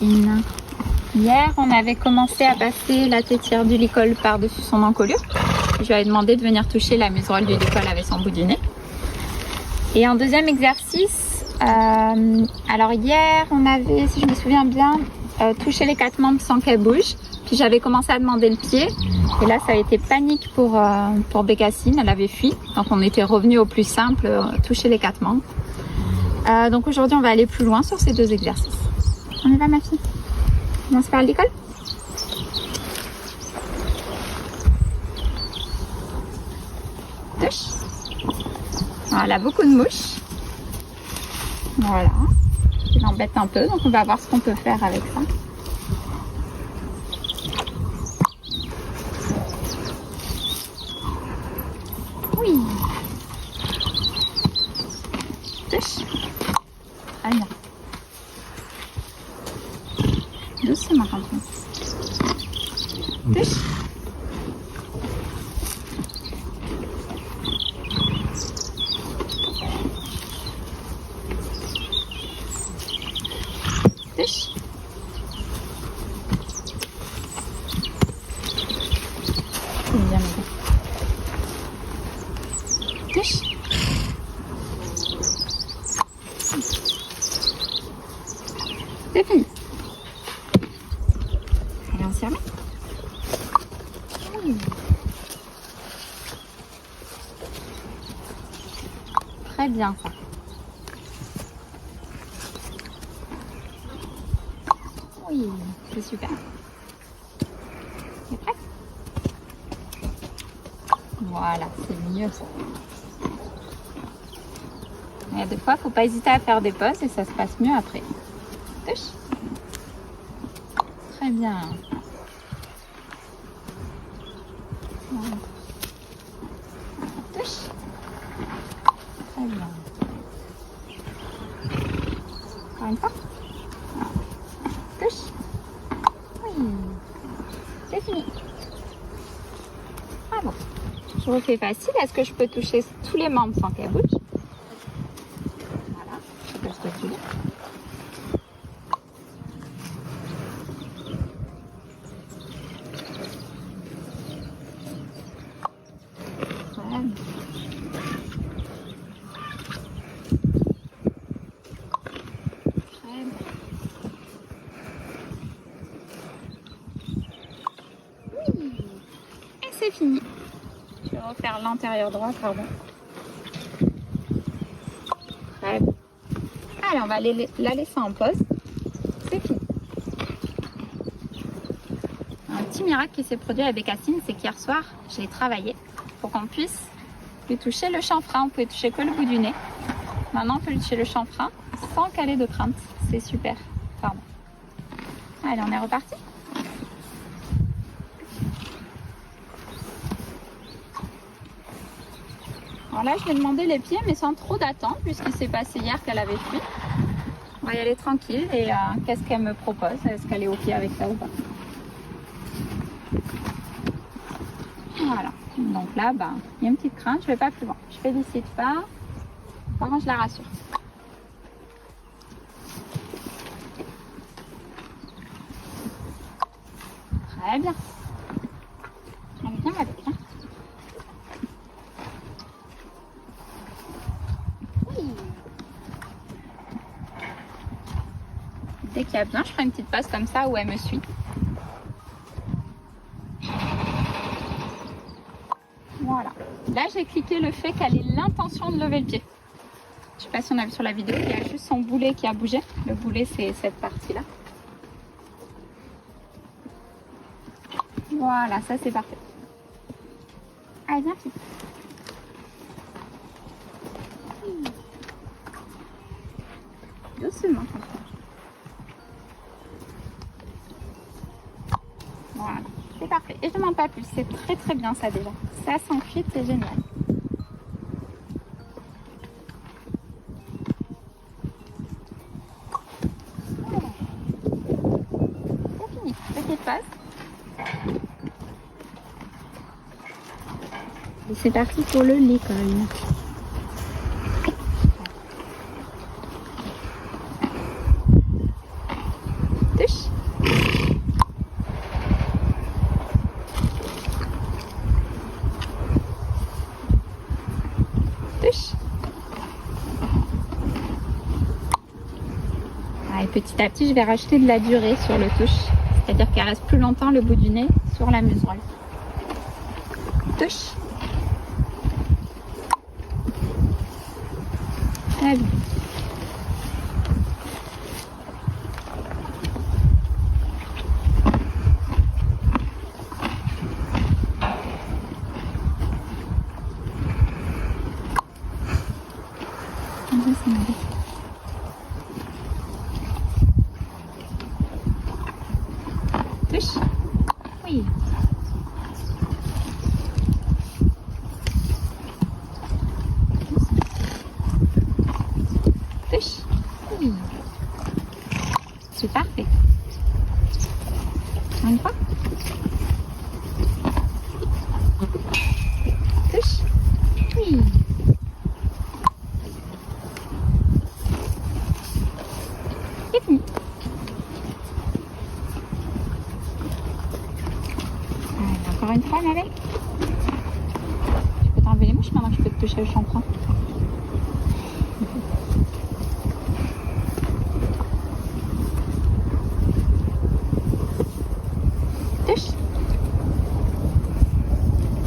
Bécassine. Hier, on avait commencé à passer la tétière du licol par-dessus son encolure. Je lui avais demandé de venir toucher la muserolle du licol avec son bout du nez. Et en deuxième exercice, alors hier, on avait, si je me souviens bien, touché les 4 membres sans qu'elle bouge. Puis j'avais commencé à demander le pied. Et là, ça a été panique pour Bécassine. Elle avait fui. Donc on était revenu au plus simple, toucher les 4 membres. Donc aujourd'hui, on va aller plus loin sur ces 2 exercices. On y va, ma fille? On se faire l'école? Touche. Voilà, beaucoup de mouches. Voilà. Il l'embête un peu, donc on va voir ce qu'on peut faire avec ça. Oui. Touche. Très bien. Doucement, quand même. Touche. Touche. Bien, touche. C'est fini. Allez, on s'y remet. Très bien, ça. Oui, c'est super. C'est prêt? Voilà, c'est mieux ça. Et des fois, il ne faut pas hésiter à faire des pauses et ça se passe mieux après. Touche. Très bien. Voilà. Touche. Très bien. Encore une fois. Touche. Oui. C'est fini. Bravo. Je refais facile. Est-ce que je peux toucher tous les membres sans qu'elle bouge? Voilà. Je peux se reculer. Voilà. Très bien. Et c'est fini. Je vais refaire l'intérieur droit, pardon. Très bien. Allez, on va la laisser en pause. C'est fini. Un petit miracle qui s'est produit avec Bécassine, c'est qu'hier soir, je l'ai travaillé pour qu'on puisse lui toucher le chanfrein. On pouvait toucher que le bout du nez. Maintenant, on peut lui toucher le chanfrein sans qu'elle ait de crainte. C'est super. Pardon. Allez, on est reparti. Alors là, je lui ai demandé les pieds, mais sans trop d'attente, puisqu'il s'est passé hier qu'elle avait fui. On va y aller tranquille. Et qu'est-ce qu'elle me propose? Est-ce qu'elle est OK avec ça ou pas? Voilà. Donc là, il y a une petite crainte. Je ne vais pas plus loin. Je félicite pas. Par contre, je la rassure. Très bien. Elle vient avec. Hein. Oui. Dès qu'il y a besoin, je ferai une petite passe comme ça où elle me suit. Voilà. Là, j'ai cliqué le fait qu'elle ait l'intention de lever le pied. Je ne sais pas si on a vu sur la vidéo, il y a juste son boulet qui a bougé. Le boulet, c'est cette partie-là. Voilà, ça c'est parfait. Allez, viens, fille. Doucement. Voilà, c'est parfait. Et je ne demande pas plus, c'est très très bien ça déjà. Ça s'enfuit, c'est génial. C'est fini, petite passe. Et c'est parti pour le l'école. Touche. petit à petit, je vais rajouter de la durée sur le touche. C'est-à-dire qu'elle reste plus longtemps le bout du nez sur la muserolle. Touche. Très bien. Touche. Oui. Touche. Oui. C'est parfait. Une fois. Touche. Oui. C'est fini. Allez, encore une fois, ma belle. Tu peux t'enlever les mouches maintenant que je peux te toucher le shampoing. Touche.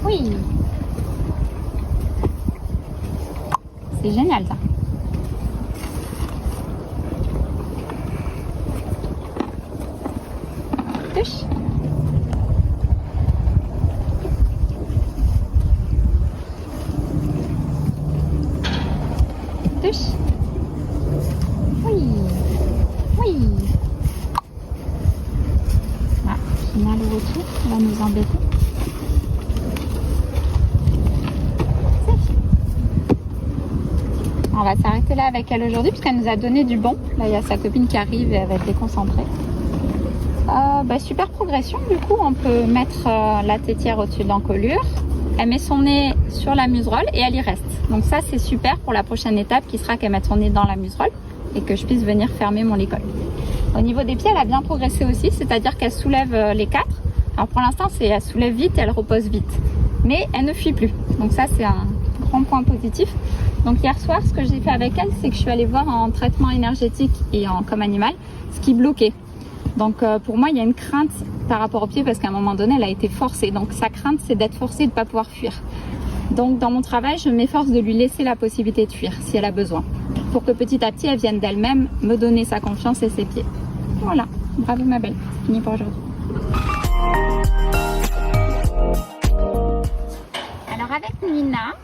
Oui. C'est génial ça. Touche. Touche. Oui. Oui. Ah, génial le retour. Ça va nous embêter. On va s'arrêter là avec elle aujourd'hui puisqu'elle nous a donné du bon. Là, il y a sa copine qui arrive et elle va être déconcentrée. Super progression. Du coup, on peut mettre la tétière au-dessus de l'encolure. Elle met son nez sur la muserolle et elle y reste. Donc ça, c'est super pour la prochaine étape qui sera qu'elle mette son nez dans la muserolle et que je puisse venir fermer mon licol. Au niveau des pieds, elle a bien progressé aussi, c'est-à-dire qu'elle soulève les 4. Alors pour l'instant, elle soulève vite et elle repose vite. Mais elle ne fuit plus. Donc ça, c'est un grand point positif. Donc hier soir, ce que j'ai fait avec elle, c'est que je suis allée voir en traitement énergétique et en comme animal ce qui bloquait. Donc pour moi, il y a une crainte par rapport au pied parce qu'à un moment donné, elle a été forcée. Donc sa crainte, c'est d'être forcée de ne pas pouvoir fuir. Donc dans mon travail, je m'efforce de lui laisser la possibilité de fuir si elle a besoin. Pour que petit à petit, elle vienne d'elle-même me donner sa confiance et ses pieds. Voilà, bravo ma belle, c'est fini pour aujourd'hui. Alors avec Nina,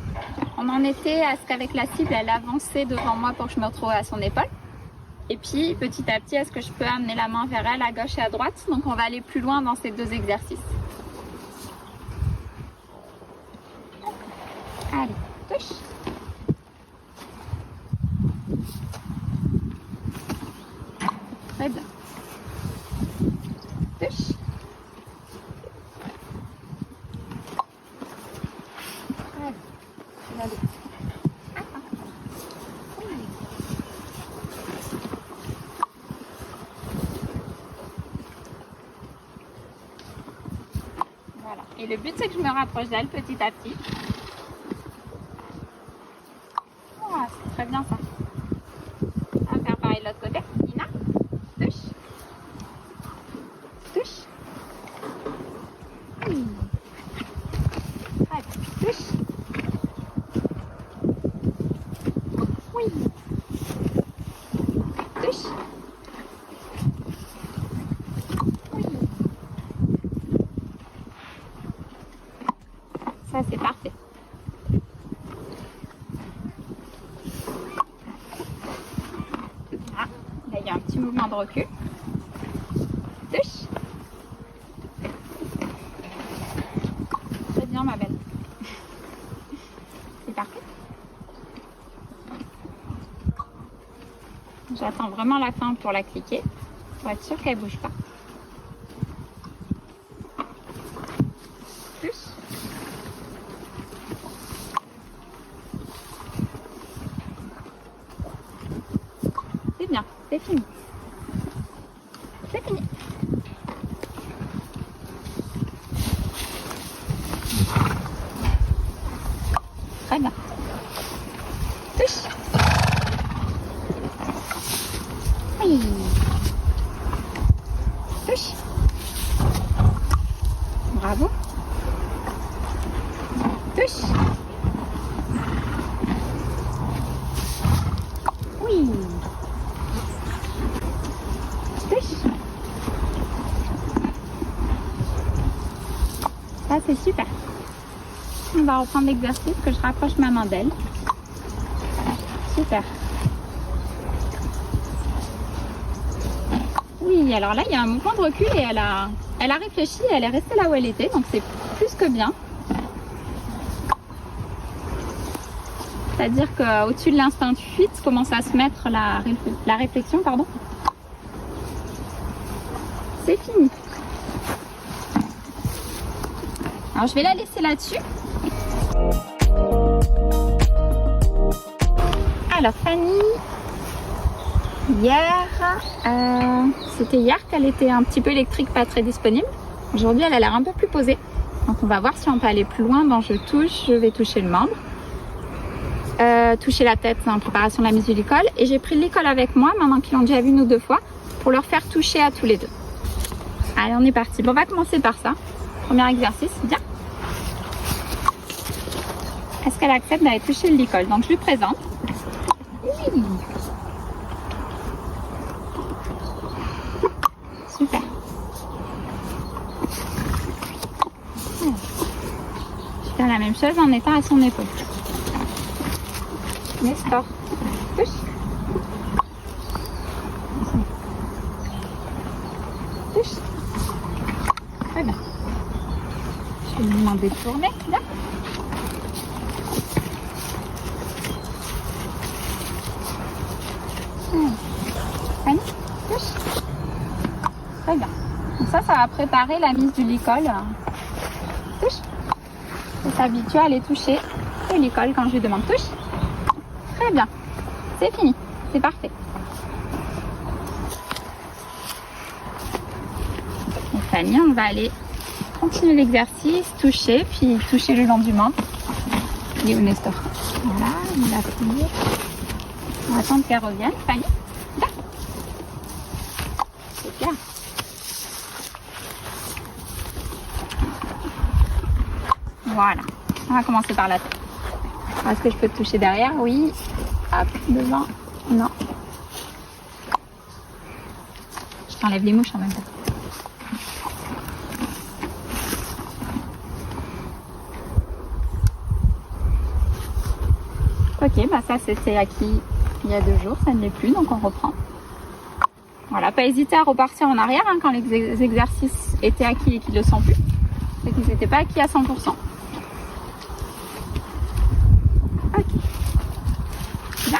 on en était à ce qu'avec la cible, elle avançait devant moi pour que je me retrouve à son épaule. Et puis petit à petit, est-ce que je peux amener la main vers elle à gauche et à droite? Donc on va aller plus loin dans ces deux exercices. Allez, touche. Très bien. Touche. Allez. Voilà. Et le but, c'est que je me rapproche d'elle petit à petit. Voilà, c'est très bien ça. On va faire pareil de l'autre côté. Nina, touche. Touche. Oui. Allez, touche. Oui. Touche. Oui. Ça, c'est parfait. Ah, là, il y a un petit mouvement de recul. Touche. Très bien, ma belle. C'est parfait. J'attends vraiment la fin pour la cliquer, pour être sûre qu'elle ne bouge pas. Touche. C'est bien, c'est fini. C'est fini. Très bien. Touche. Oui. Touche. Bravo. Touche. Oui. Touche. Ça, c'est super. On va reprendre l'exercice que je rapproche ma main d'elle. Super. Oui, alors là, il y a un mouvement de recul et elle a réfléchi, elle est restée là où elle était, donc c'est plus que bien. C'est-à-dire qu'au-dessus de l'instinct de fuite commence à se mettre la réflexion, pardon. C'est fini. Alors je vais la laisser là-dessus. Alors Fanny, c'était hier qu'elle était un petit peu électrique, pas très disponible. Aujourd'hui elle a l'air un peu plus posée. Donc on va voir si on peut aller plus loin dans je touche. Je vais toucher le membre. Toucher la tête en préparation de la mise du licol. Et j'ai pris le licol avec moi, maintenant qu'ils l'ont déjà vu une ou deux fois, pour leur faire toucher à tous les deux. Allez, on est parti. Bon, on va commencer par ça. Premier exercice, bien. Est-ce qu'elle accepte d'aller toucher le licol? Donc je lui présente. Oui. Super. Je vais faire la même chose en étant à son épaule. Nestor, touche. Touche. Très bien. Je vais lui demander de tourner. Là. Fanny, touche. Très bien. Donc ça va préparer la mise du licol. Touche. Et s'habituer à aller toucher le licol quand je lui demande touche. Très bien. C'est fini. C'est parfait. Et Fanny, on va aller continuer l'exercice, toucher, puis toucher le long du membre. Il est où Nestor? Voilà, on va appuyer. On va attendre qu'elle revienne. Fanny, là. C'est bien. Voilà. On va commencer par la tête. Est-ce que je peux te toucher derrière? Oui. Hop, devant. Non. Je t'enlève les mouches en même temps. Ok, bah ça c'était acquis il y a 2 jours, ça ne l'est plus, donc on reprend. Voilà, pas hésiter à repartir en arrière hein, quand les exercices étaient acquis et qu'ils ne le sont plus. C'est qu'ils n'étaient pas acquis à 100%. Ok. Là.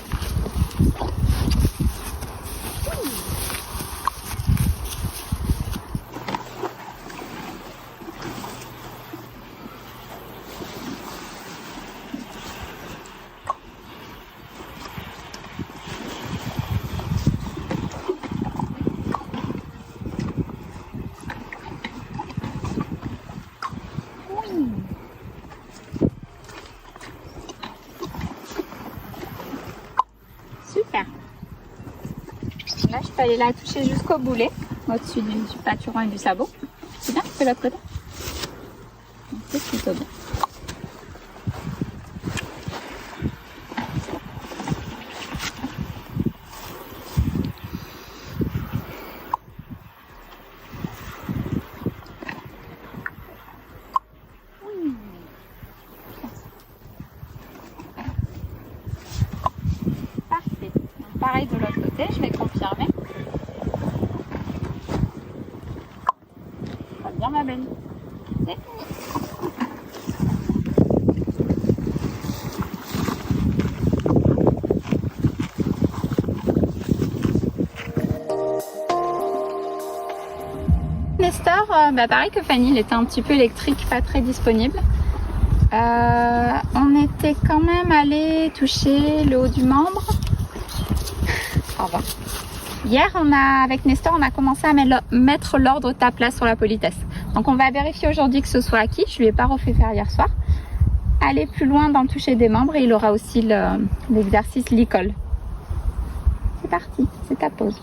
Super. Là, je peux aller la toucher jusqu'au boulet, au-dessus du pâturon et du sabot. C'est bien, c'est l'autre côté. C'est plutôt bien. Pareil de l'autre côté, je vais confirmer. Très bien ma belle. C'est fini. Nestor, pareil que Fanny, il était un petit peu électrique, pas très disponible. On était quand même allé toucher le haut du membre. Au revoir. Hier, avec Nestor, on a commencé à mettre l'ordre de ta place sur la politesse. Donc on va vérifier aujourd'hui que ce soit acquis. Je ne lui ai pas refait faire hier soir. Aller plus loin dans le toucher des membres et il aura aussi l'exercice licol. C'est parti, c'est ta pause.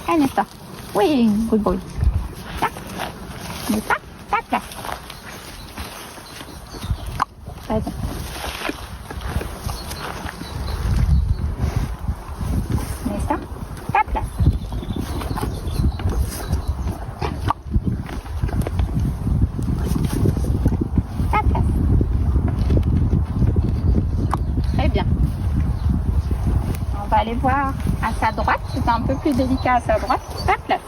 Allez Nestor, Oui, good boy. Ça, mets ça, tape là. Très bien. Mets ça, tape là. Tape là. Très bien. On va aller voir à sa droite. C'est un peu plus délicat à sa droite. Ta place.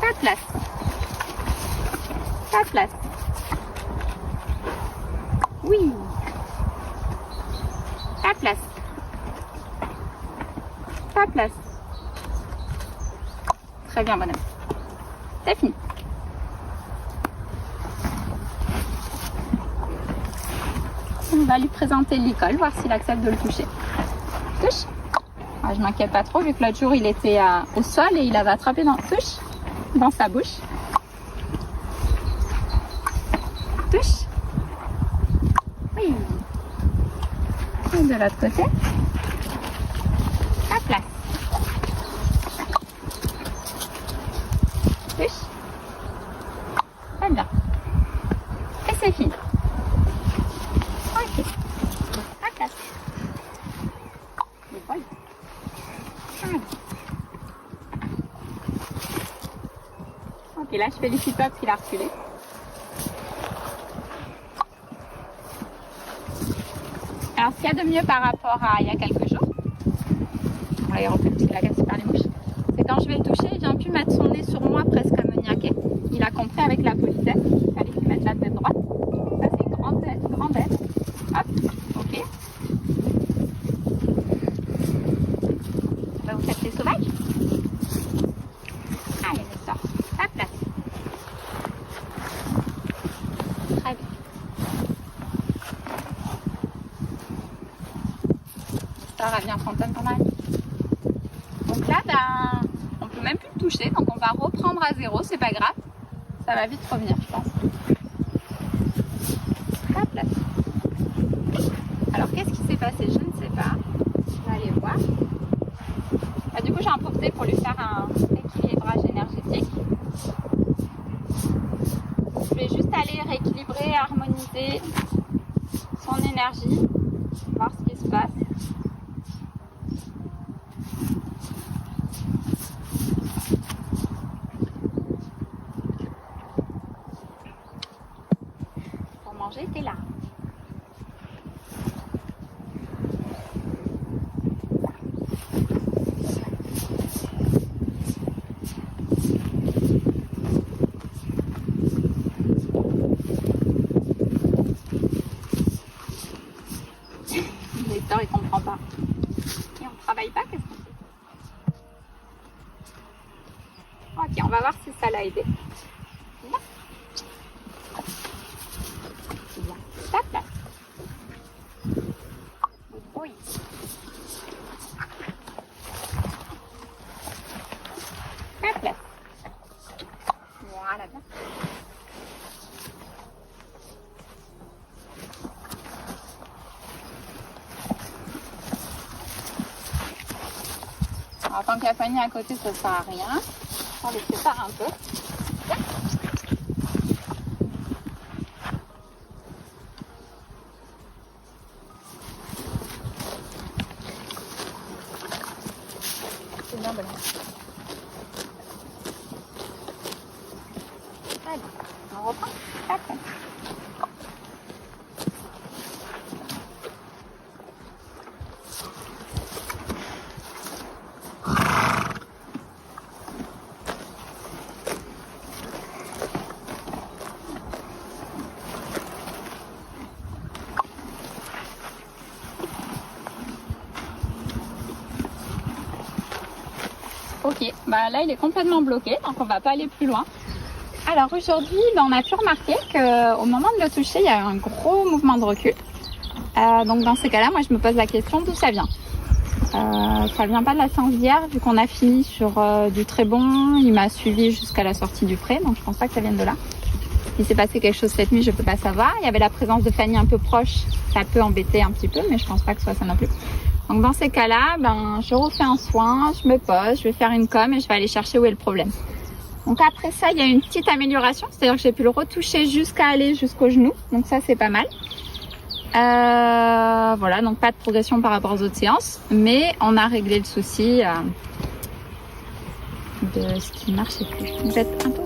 Ta place. Ta place. Oui. Ta place. Ta place. Très bien, bonhomme. C'est fini. On va lui présenter l'école, voir s'il accepte de le toucher. Touche. Ah, je m'inquiète pas trop, vu que l'autre jour il était au sol et il avait attrapé touche dans sa bouche. Touche. Oui. Et de l'autre côté. Ta place. Touche. Très bien. Et c'est fini. Ok. Ta place. Et voilà. Ok, là je félicite pas parce qu'il a reculé. Alors ce qu'il y a de mieux par rapport à il y a quelques jours, on va y reprendre parce qu'il a cassé par les mouches, c'est quand je vais le toucher, il vient plus mettre son nez sur moi presque à me niaquer. Il a compris avec la politesse, il fallait qu'il mette la tête droite. Ça c'est grande tête, grande tête. Hop, ok. Bah, vous faites les sauvages. Allez, le sort. Ta place. Très bien. L'histoire elle vient fantôme pas mal. Donc là, ben, on peut même plus le toucher, donc on va reprendre à zéro, c'est pas grave. Ça va vite revenir, je pense. Ta place. Alors, qu'est-ce qui s'est passé? Je ne sais pas. On va aller voir. Bah, du coup, j'ai en profité pour lui faire un équilibrage énergétique. Je vais juste aller rééquilibrer, harmoniser son énergie, voir ce qui se passe. Pour manger, t'es là. Il comprend pas. Et on travaille pas, qu'est-ce qu'on fait? Ok, on va voir si ça l'a aidé. Là. Là. Ta place. Oui. Ta place. Voilà, bien. Alors, tant qu'il y a Fanny à côté, ça ne sert à rien. On les sépare un peu. C'est bien, bonne. Allez, on reprend. Tac. Ok, bah là il est complètement bloqué, donc on va pas aller plus loin. Alors aujourd'hui, on a pu remarquer qu'au moment de le toucher, il y a eu un gros mouvement de recul. Donc dans ces cas-là, moi je me pose la question d'où ça vient. Ça vient pas de la séance d'hier, vu qu'on a fini sur du très bon. Il m'a suivi jusqu'à la sortie du pré, donc je pense pas que ça vienne de là. Il s'est passé quelque chose cette nuit, je peux pas savoir. Il y avait la présence de Fanny un peu proche, ça peut embêter un petit peu, mais je pense pas que ce soit ça non plus. Donc dans ces cas-là, je refais un soin, je me pose, je vais faire une com et je vais aller chercher où est le problème. Donc après ça, il y a une petite amélioration, c'est-à-dire que j'ai pu le retoucher jusqu'à aller jusqu'au genou. Donc ça, c'est pas mal. Voilà, donc pas de progression par rapport aux autres séances, mais on a réglé le souci de ce qui ne marchait plus. Vous êtes un peu